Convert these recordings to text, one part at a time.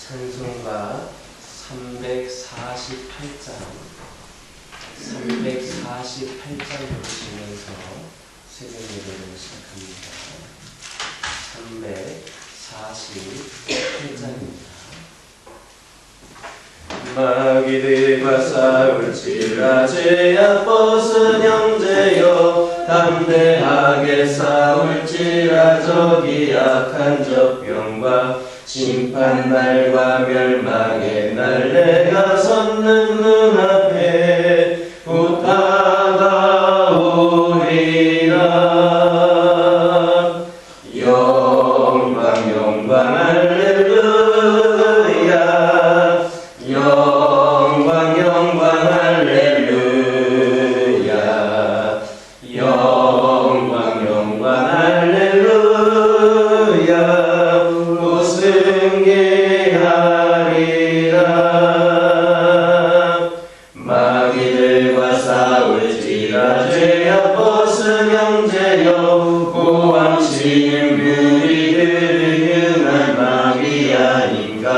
찬송가 348장 부르시면서 새벽 예배를 시작합니다. 348장입니다. 마귀들과 싸울지라 제 아버스 형제여 담대하게 싸울지라 저기 악한 적병과 심판날과 멸망의 날 내가 섰는 눈앞에 부탁하오리라. 영광 영광 할렐루야. 영광 영광 할렐루야. 영광 영광 할렐루야. 승리하리라. 마귀들과 싸울지라 죄 아버스 형제여 고함치는 무리들을 향한 마귀 아닌가.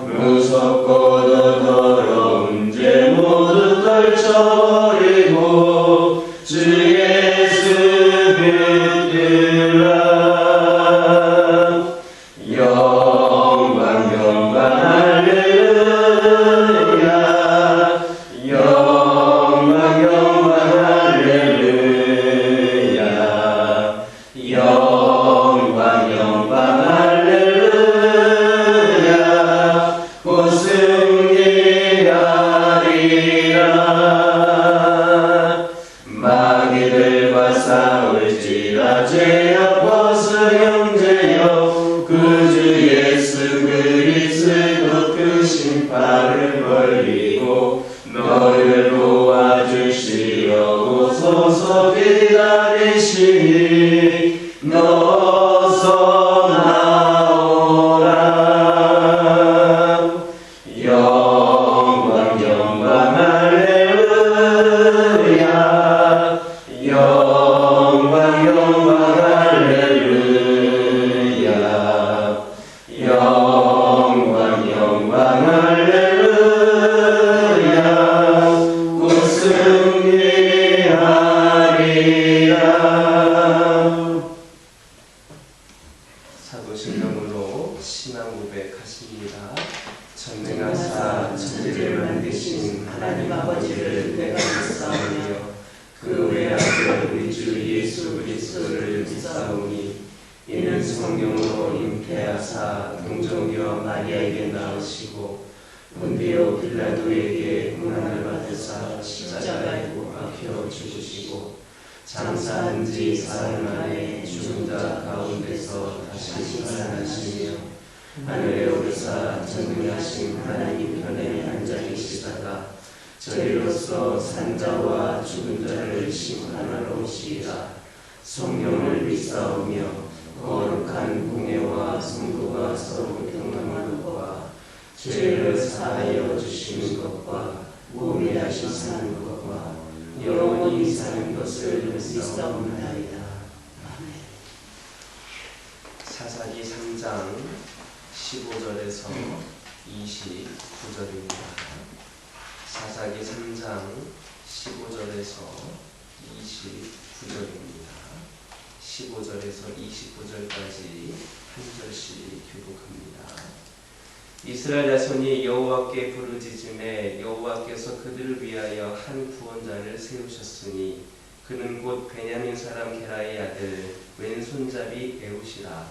무섭고도 더러운 죄 모두 떨쳐버리고 주 예수 붙들라. 영광 영광 할렐루야. 영광 영광 할렐루야. 영광 영광 할렐루야. 곧 승리하리라. 마귀들과 싸울지라 죄 아버스 형제여 그 주 예수 그리스도 그 심판을 벌리고 너희를 도와주시려고 서서 기다리시니 너서 나오라. 영광 영광 할렐루야. 영광 영광 할렐루야. 영광 영광 할렐루야. 곧 승리하리라. 사도신경으로 신앙 고백하십니다. 전능하사 천지를 만드신 하나님 아버지를 내가 믿사오며 그 외아들 우리 주 예수 그리스도를 믿사오니 이는 성령으로 잉태하사 동정녀 마리아에게 낳으시고 본디오 빌라도에게 고난을 받으사 십자가에 못 박혀 죽으시고 장사한 지 사흘 만에 죽은 자 가운데서 다시 살아나시며 하늘에 오르사 전능하신 하나님 편에 앉아 계시다가 저리로서 산자와 죽은 자를 심판하러 오시리라. 성령을 믿사오며 거룩한 공예와 성도가 서로 경험하는 것과 죄를 사하여 주시는 것과 몸이 다시 사는 것과 영원히 사는 것을 믿사옵나이다. 아멘. 사사기 3장 15절에서 29절입니다. 사사기 3장 15절에서 29절입니다. 15절에서 29절까지 한 절씩 교독합니다. 이스라엘 자손이 여호와께 부르짖음에 여호와께서 그들을 위하여 한 구원자를 세우셨으니 그는 곧 베냐민 사람 게라의 아들 왼손잡이 에웃이라.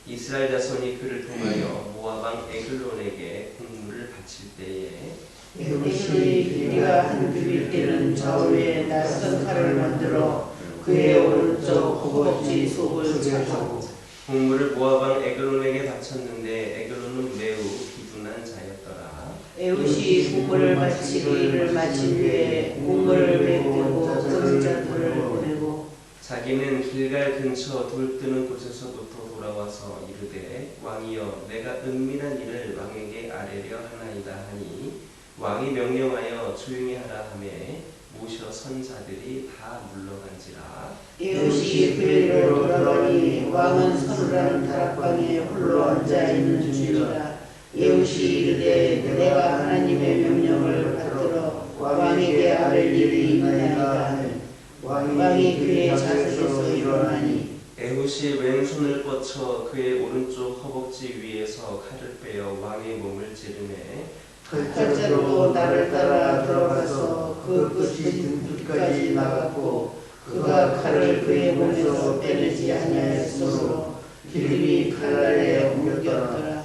이스라엘 자손이 그를 통하여 모압 왕 에글론에게 공물을 바칠 때에 에웃이 길이가 한 규빗되는 좌우에 낯선 칼을 만들어 그의 오른쪽 허벅지 속을 차고 공물을 모압 왕 에글론에게 바쳤는데 에글론은 매우 기둔한 자였더라. 에웃이 공물을 바치기를 마친 후에 공물을 베끼고 전자들을 보내고 자기는 길갈 근처 돌 뜨는 곳에서부터 돌아와서 이르되 왕이여 내가 은밀한 일을 왕에게 아뢰려 하나이다 하니 왕이 명령하여 조용히 하라 하매 모셔 선 자들이 다 물러간지라. 에웃이 그에게로 돌아가니 왕은 서늘한 다락방에 홀로 앉아 있는 중이라. 에웃이 이르되 내가 하나님의 명령을 받들어 왕에게 아랠 일이 있나이다 하니 왕이 그의 자석에서 일어나니 에훗이 왼손을 뻗쳐 그의 오른쪽 허벅지 위에서 칼을 빼어 왕의 몸을 찌르매 칼자루로 나를 따라 들어가서 그 끝이 등끝까지 나갔고 그가 칼을 그의 몸에서 빼내지 아니하였으므로 기름이 칼날에 옮겼더라.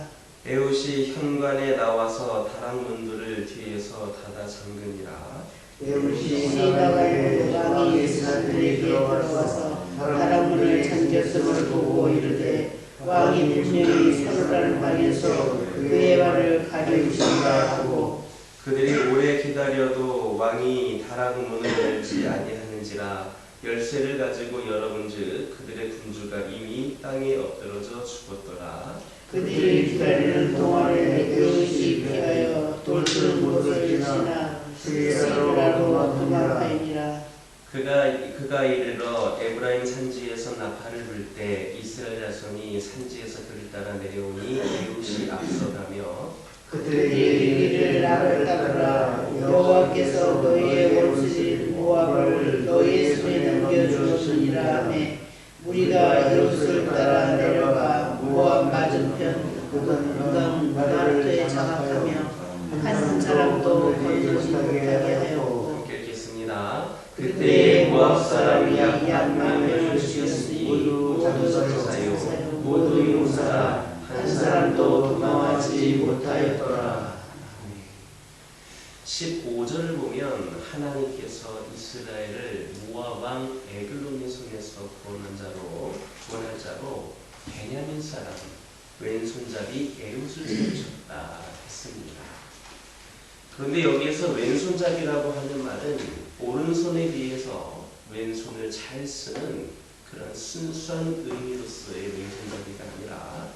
에훗이 현관에 나와서 다락 문들을 뒤에서 닫아 잠그니라. 에훗이 나가고 왕이 사람들에게 들어가서 다락문을 잠겼음을 보고 이르되 왕이 분명히 서로라는 방에서 그의 발을 가려주신다 하고 그들이 오래 기다려도 왕이 다락 문을 열지 아니하는지라 열쇠를 가지고 열어본즉 그들의 군주가 이미 땅에 엎드러져 죽었더라. 그들이 기다리는 동안에 에훗이 피하여 돌들 못을 지나 스리라로 도망하니라. 그가 이르러 에브라임 산지에서 나팔을 불 때 이스라엘 자손이 산지에서 그를 따라 내려오니 에훗이 앞서가며 그들이 이르기를 나를 따르라. 여호와께서 너희의 원수인 모압을 너희의 손에 넘겨주었으니라 하매 우리가 에훗을 따라 내려가 모압 맞은편 우동 나르토에 장악하며 한 사람도 건너지 못하게 하였고 함께 읽겠습니다. 그때 모압 사람이 약 10,000명을 죽였으니 모두 전사요 모두 용사라. 한 사람도 도망하지 못하였더라. 15절을 보면 하나님께서 이스라엘을 모압 왕 에글론의 손에서 구원할 자로 베냐민 사람 왼손잡이 에훗을 세우셨다 했습니다. 그런데 여기에서 왼손잡이라고 하는 말은 오른손에 비해서 왼손을 잘 쓰는 그런 순수한 의미로서의 왼손잡이가 아니라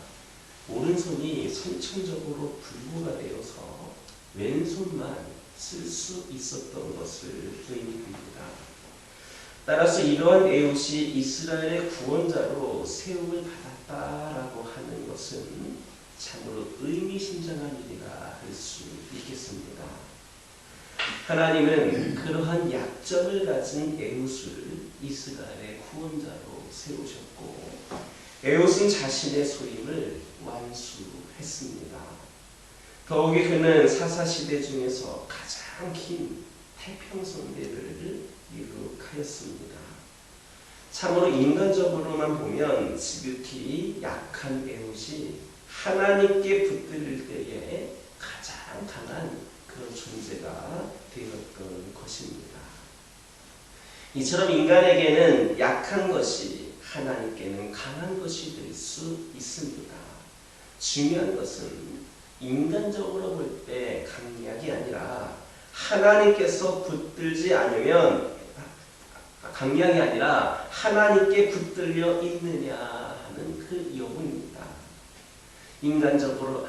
오른손이 선천적으로 불구가 되어서 왼손만 쓸 수 있었던 것을 의미합니다. 따라서 이러한 에훗이 이스라엘의 구원자로 세움을 받았다라고 하는 것은 참으로 의미심장한 일이라 할 수 있겠습니다. 하나님은 그러한 약점을 가진 에훗을 이스라엘의 구원자로 세우셨고 에훗은 자신의 소임을 완수했습니다. 더욱이 그는 사사시대 중에서 가장 긴 태평성대를 이룩하였습니다. 참으로 인간적으로만 보면 지극히 약한 에훗이 하나님께 붙들 때에 가장 강한 그런 존재가 되었던 것입니다. 이처럼 인간에게는 약한 것이 하나님께는 강한 것이 될 수 있습니다. 중요한 것은 인간적으로 볼 때 강약이 아니라 하나님께서 붙들지 않으면 강약이 아니라 하나님께 붙들려 있느냐 하는 그 여부입니다. 인간적으로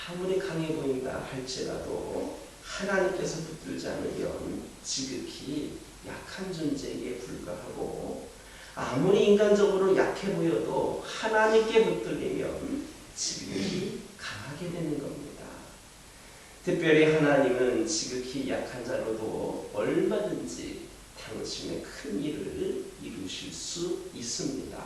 아무리 강해 보인다 할지라도 하나님께서 붙들지 않으면 지극히 약한 존재에게 불과하고 아무리 인간적으로 약해 보여도 하나님께 붙들리면 지극히 강하게 되는 겁니다. 특별히 하나님은 지극히 약한 자로도 얼마든지 당신의 큰 일을 이루실 수 있습니다.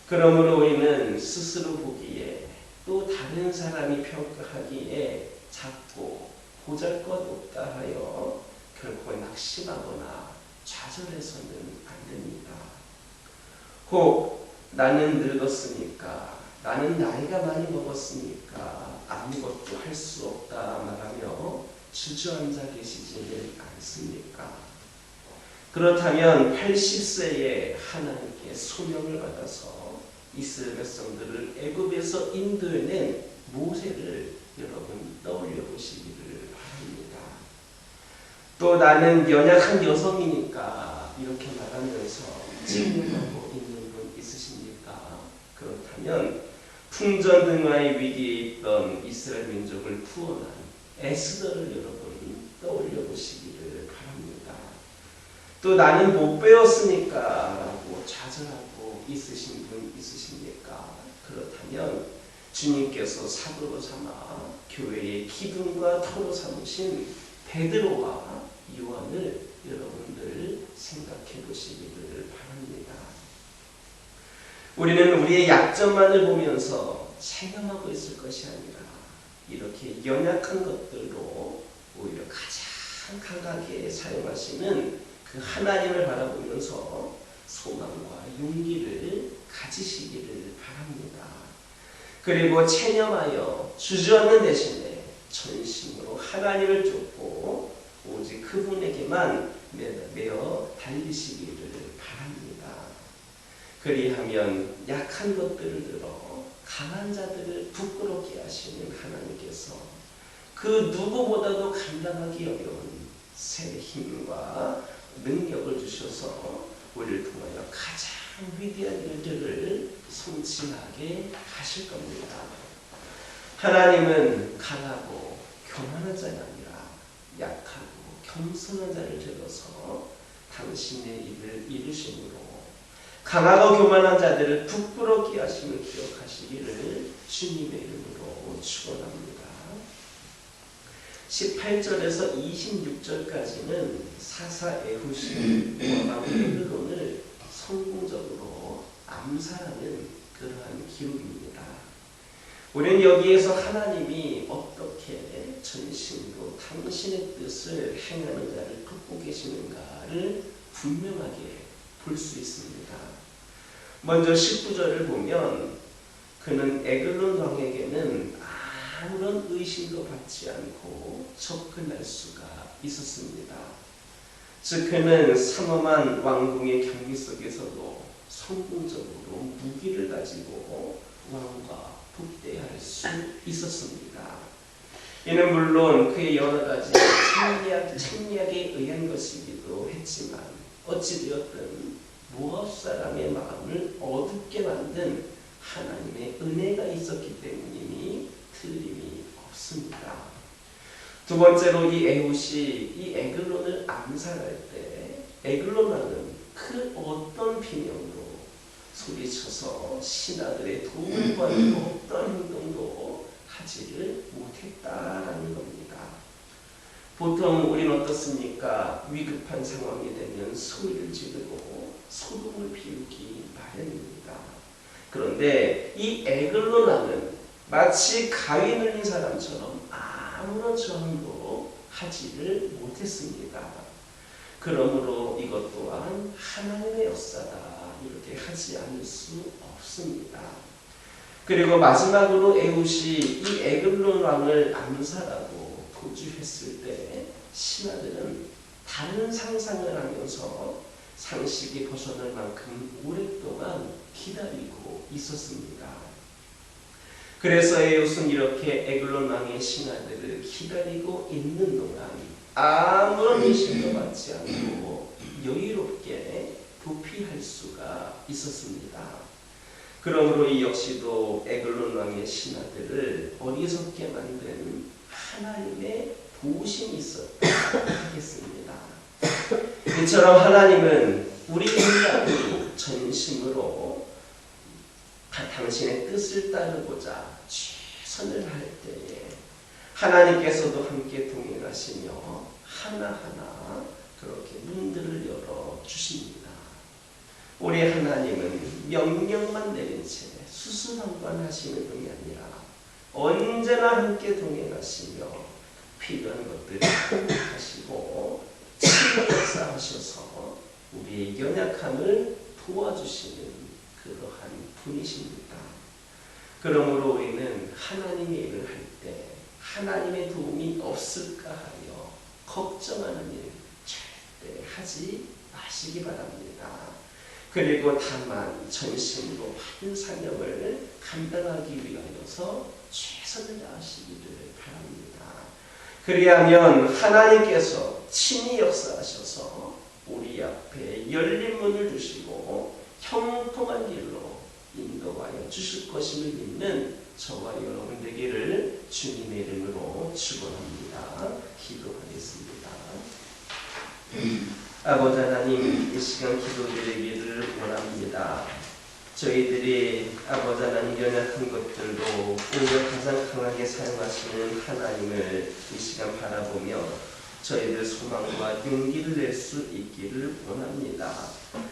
그러므로 우리는 스스로 보기에 또 다른 사람이 평가하기에 작고 보잘것없다 하여 결코 낙심하거나 좌절해서는 안 됩니다. 혹 나는 늙었으니까 나는 나이가 많이 먹었으니까 아무것도 할 수 없다 말하며 주저앉아 계시지는 않습니까? 그렇다면 80세에 하나님께 소명을 받아서 이스라엘 백성들을 애굽에서 인도해낸 모세를 여러분 떠올려 보시기를 바랍니다. 또 나는 연약한 여성이니까 이렇게 말하면서 책임하고 있는 분 있으십니까? 그렇다면 풍전등화의 위기에 있던 이스라엘 민족을 구원한 에스더를 여러분 떠올려 보시기를 바랍니다. 또 나는 못 배웠으니까 라고 좌절하고 있으신 분 있으십니까? 그렇다면 주님께서 사도로 삼아 교회의 기둥과 터로 삼으신 베드로와 요한을 여러분들 생각해 보시기를 바랍니다. 우리는 우리의 약점만을 보면서 체념하고 있을 것이 아니라 이렇게 연약한 것들로 오히려 가장 강하게 사용하시는 그 하나님을 바라보면서 소망과 용기를 가지시기를 바랍니다. 그리고 체념하여 주저앉는 대신에 전심으로 하나님을 쫓고 오직 그분에게만 매어 달리시기를 바랍니다. 그리하면 약한 것들을 들어 강한 자들을 부끄럽게 하시는 하나님께서 그 누구보다도 감당하기 어려운 새 힘과 능력을 주셔서 우리를 통하여 가장 위대한 일들을 성취하게 하실 겁니다. 하나님은 강하고 교만한 자가 아니라 약하고 겸손한 자를 들어서 당신의 일을 이루심으로 강하고 교만한 자들을 부끄럽게 하심을 기억하시기를 주님의 이름으로 축원합니다. 18절에서 26절까지는 사사 에훗이 왕 에글론을 성공적으로 암살하는 그러한 기록입니다. 우리는 여기에서 하나님이 어떻게 전심으로 당신의 뜻을 행하는 자를 돕고 계시는가를 분명하게 볼 수 있습니다. 먼저 19절을 보면 그는 에글론 왕에게는 아무런 의심도 받지 않고 접근할 수가 있었습니다. 즉 그는 삼엄한 왕궁의 경비 속에서도 성공적으로 무기를 가지고 왕과 독대할 수 있었습니다. 이는 물론 그의 여러 가지 책략에 의한 것이기도 했지만 어찌되었든 모압 사람의 마음을 어둡게 만든 하나님의 은혜가 있었기 때문이니 틀림이 없습니다. 두 번째로 이 에훗이 이 에글론을 암살할 때 에글론 왕은 그 어떤 비명으로 소리쳐서 신하들의 도움을 구하는 어떤 행동도 하지를 못했다라는 겁니다. 보통 우리는 어떻습니까? 위급한 상황이 되면 소리를 지르고 소동을 피우기 마련입니다. 그런데 이 에글론 왕은 마치 가위 눌린 사람처럼 아무런 저항도 하지를 못했습니다. 그러므로 이것 또한 하나님의 역사다 이렇게 하지 않을 수 없습니다. 그리고 마지막으로 에훗이 이 에글론 왕을 암살하고 도주했을 때 신하들은 다른 상상을 하면서 상식이 벗어날 만큼 오랫동안 기다리고 있었습니다. 그래서 에훗은 이렇게 에글론 왕의 신하들을 기다리고 있는 동안 아무런 의심도 받지 않고 여유롭게 도피할 수가 있었습니다. 그러므로 이 역시도 에글론 왕의 신하들을 어리석게 만든 하나님의 도우심이 있었다 하겠습니다. 이처럼 하나님은 우리 인간이 전심으로 당신의 뜻을 따르고자 최선을 할 때에 하나님께서도 함께 동행하시며 하나하나 그렇게 문들을 열어 주십니다. 우리 하나님은 명령만 내린 채 수수방관하시는 분이 아니라 언제나 함께 동행하시며 필요한 것들을 하시고 친히 역사하셔서 우리의 연약함을 도와주시는 그러한 분이십니다. 그러므로 우리는 하나님의 일을 할 때 하나님의 도움이 없을까 하여 걱정하는 일 절대 하지 마시기 바랍니다. 그리고 다만 전심으로 한 사명을 감당하기 위하여서 최선을 다하시기를 바랍니다. 그리하면 하나님께서 친히 역사하셔서 우리 앞에 열린 문을 두시고 형통한 길로 인도하여 주실 것임을 믿는 저와 여러분 되기를 주님의 이름으로 축원합니다. 기도하겠습니다. 아버지 하나님, 이 시간 기도드리기를 원합니다. 저희들이 아버지 하나님 연약한 것들도 오히려 가장 강하게 사용하시는 하나님을 이 시간 바라보며 저희들 소망과 용기를 낼 수 있기를 원합니다.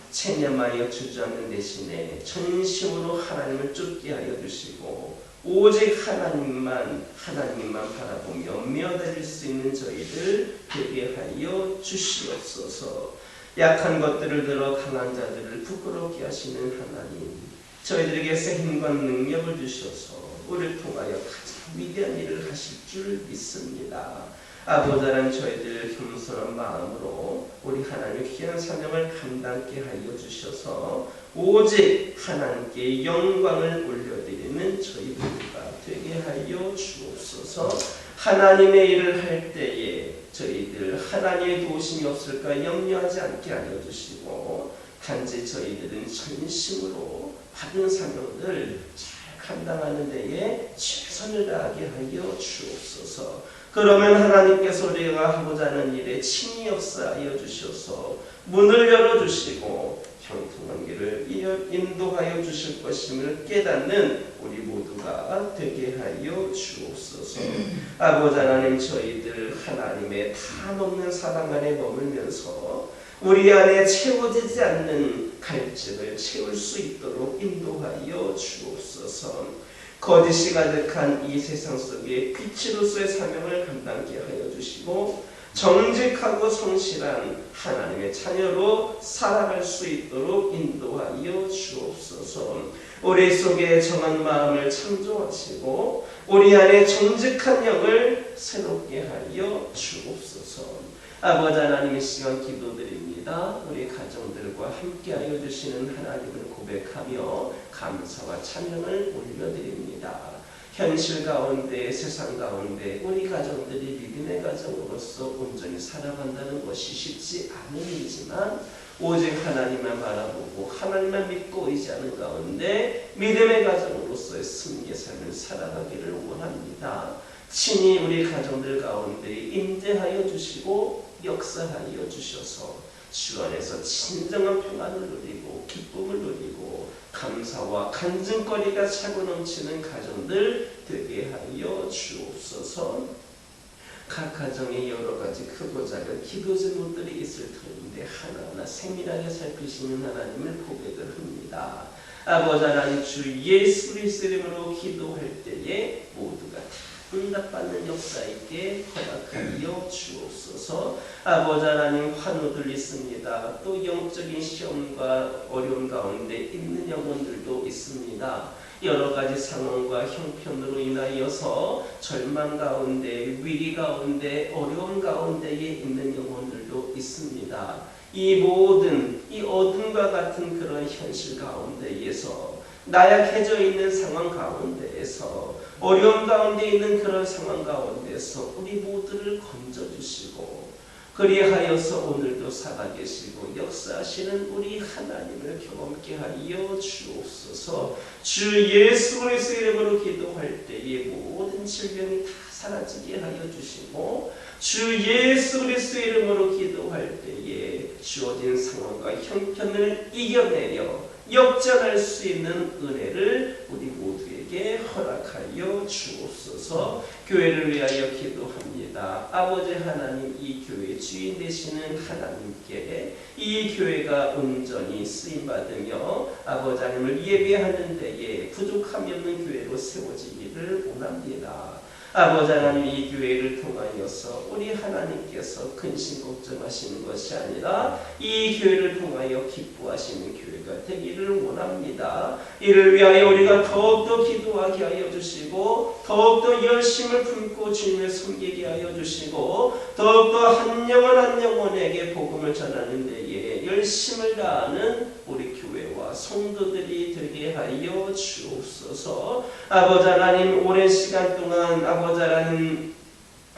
체념하여 주저앉는 대신에 전심으로 하나님을 쫓게 하여 주시고 오직 하나님만 바라보며 메어달릴 수 있는 저희들 되게 하여 주시옵소서. 약한 것들을 들어 강한 자들을 부끄럽게 하시는 하나님, 저희들에게 새 힘과 능력을 주셔서 우리를 통하여 가장 위대한 일을 하실 줄 믿습니다. 아버지 하나님, 저희들 겸손한 마음으로 우리 하나님의 귀한 사명을 감당케 하여 주셔서 오직 하나님께 영광을 올려드리는 저희 모두가 되게 하여 주옵소서. 하나님의 일을 할 때에 저희들 하나님의 도우심이 없을까 염려하지 않게 하여 주시고 단지 저희들은 전심으로 받은 사명을 잘 감당하는 데에 최선을 다하게 하여 주옵소서. 그러면 하나님께서 우리가 하고자 하는 일에 친히 역사하여 주셔서 문을 열어주시고 형통한 길을 인도하여 주실 것임을 깨닫는 우리 모두가 되게 하여 주옵소서. 아버지 하나님, 저희들 하나님의 한없는 사랑 안에 머물면서 우리 안에 채워지지 않는 갈증을 채울 수 있도록 인도하여 주옵소서. 거짓이 가득한 이 세상 속에 빛으로서의 사명을 감당케 하여 주시고 정직하고 성실한 하나님의 자녀로 살아갈 수 있도록 인도하여 주옵소서. 우리 속에 정한 마음을 창조하시고 우리 안에 정직한 영을 새롭게 하여 주옵소서. 아버지 하나님, 이 시간 기도드립니다. 우리 가정들과 함께하여 주시는 하나님을 고백하며 감사와 찬양을 올려드립니다. 현실 가운데, 세상 가운데 우리 가정들이 믿음의 가정으로서 온전히 살아간다는 것이 쉽지 않은 일이지만 오직 하나님만 바라보고 하나님만 믿고 의지하는 가운데 믿음의 가정으로서의 승리의 삶을 살아가기를 원합니다. 친히 우리 가정들 가운데 임재하여 주시고 역사하여 주셔서 주 안에서 진정한 평안을 누리고 기쁨을 누리고 감사와 간증거리가 차고 넘치는 가정들 되게 하여 주옵소서. 각 가정에 여러 가지 크고 작은 기도 제목들이 있을 터인데 하나하나 세밀하게 살피시는 하나님을 고백을 합니다. 아버지 하나님, 주 예수 그리스도 이름으로 기도할 때에 모두가 응답받는 역사 있게 허락하여 주옵소서. 아버지 하나님, 환우들 있습니다. 또 영적인 시험과 어려움 가운데 있는 영혼들도 있습니다. 여러 가지 상황과 형편으로 인하여서 절망 가운데, 위기 가운데, 어려움 가운데에 있는 영혼들도 있습니다. 이 모든 이 어둠과 같은 그런 현실 가운데에서 나약해져 있는 상황 가운데에서 어려움 가운데 있는 그런 상황 가운데서 우리 모두를 건져주시고 그리하여서 오늘도 살아계시고 역사하시는 우리 하나님을 경험케 하여 주옵소서. 주 예수 그리스도 이름으로 기도할 때에 모든 질병이 다 사라지게 하여 주시고 주 예수 그리스도 이름으로 기도할 때에 주어진 상황과 형편을 이겨내려 역전할 수 있는 은혜를 우리 모두에게 허락하여 주옵소서. 교회를 위하여 기도합니다. 아버지 하나님, 이 교회의 주인 되시는 하나님께 이 교회가 온전히 쓰임받으며 아버지 하나님을 예배하는 데에 부족함이 없는 교회로 세워지기를 원합니다. 아버지 하나님, 이 교회를 통하여서 우리 하나님께서 근심 걱정하시는 것이 아니라 이 교회를 통하여 기뻐하시는 교회가 되기를 원합니다. 이를 위하여 우리가 더욱더 기도하게 하여 주시고 더욱더 열심을 품고 주님을 섬기게 하여 주시고 더욱더 한 영혼 한 영혼에게 복음을 전하는 데에 열심을 다하는 우리 교회와 성도들이 되게 하여 주옵소서. 아버지 하나님, 오랜 시간 동안 아버지 하나님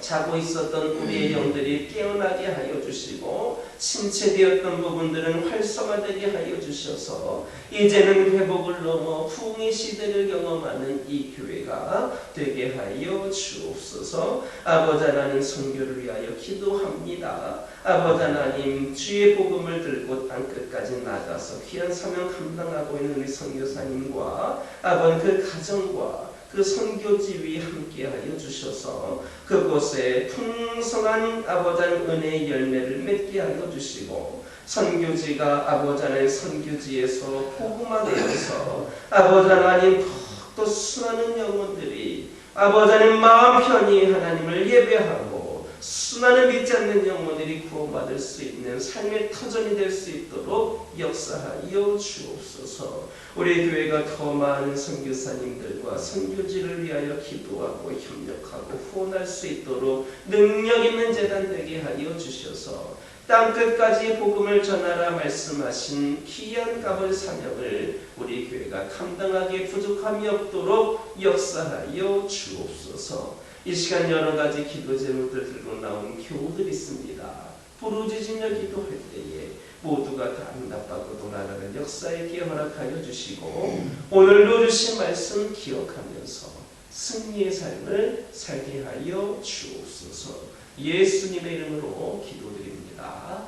자고 있었던 우리의 영들이 깨어나게 하여 주시고 침체되었던 부분들은 활성화되게 하여 주셔서 이제는 회복을 넘어 부흥의 시대를 경험하는 이 교회가 되게 하여 주옵소서. 아버지 하나님, 선교를 위하여 기도합니다. 아버지 하나님, 주의 복음을 들고 땅끝까지 나가서 귀한 사명 감당하고 있는 우리 선교사님과 아버지 그 가정과 그 선교지위 함께하여 주셔서 그곳에 풍성한 아버지 은혜의 열매를 맺게 하여 주시고 선교지가 아버지 하나님 선교지에서 복음화되어서 아버지 하나님 더욱더 수많은 영혼들이 아버지 하나님 마음 편히 하나님을 예배하고 수많은 믿지 않는 영혼들이 구원받을 수 있는 삶의 터전이 될 수 있도록 역사하여 주옵소서. 우리 교회가 더 많은 선교사님들과 선교지를 위하여 기도하고 협력하고 후원할 수 있도록 능력 있는 재단 되게 하여 주셔서 땅끝까지 복음을 전하라 말씀하신 귀한 값을 사명을 우리 교회가 감당하기에 부족함이 없도록 역사하여 주옵소서. 이 시간 여러 가지 기도 제목들 들고 나온 교우들이 있습니다. 부르짖으며 기도할 때에 모두가 다 응답받고 돌아가는 역사에 기회 허락하여 주시고 오늘도 주신 말씀 기억하면서 승리의 삶을 살게 하여 주옵소서. 예수님의 이름으로 기도드립니다.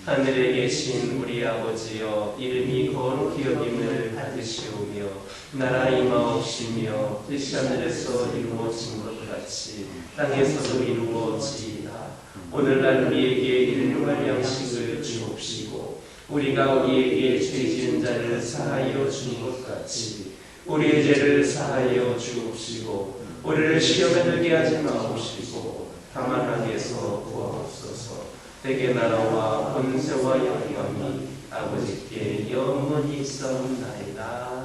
하늘에 계신 우리 아버지여, 이름이 거룩히 여김을 받으시오며 나라 임하옵시며 뜻이 하늘에서 이루어진 것 같이 땅에서도 이루어지이다. 오늘날 우리에게 일용할 양식을 주옵시고 우리가 우리에게 죄 지은 자를 사하여 준 것 같이 우리의 죄를 사하여 주옵시고 우리를 시험에 들게 하지 마옵시고 다만 악에서 구하옵소서. 대개 나라와 권세와 영광이 아버지께 영원히 있사옵나이다.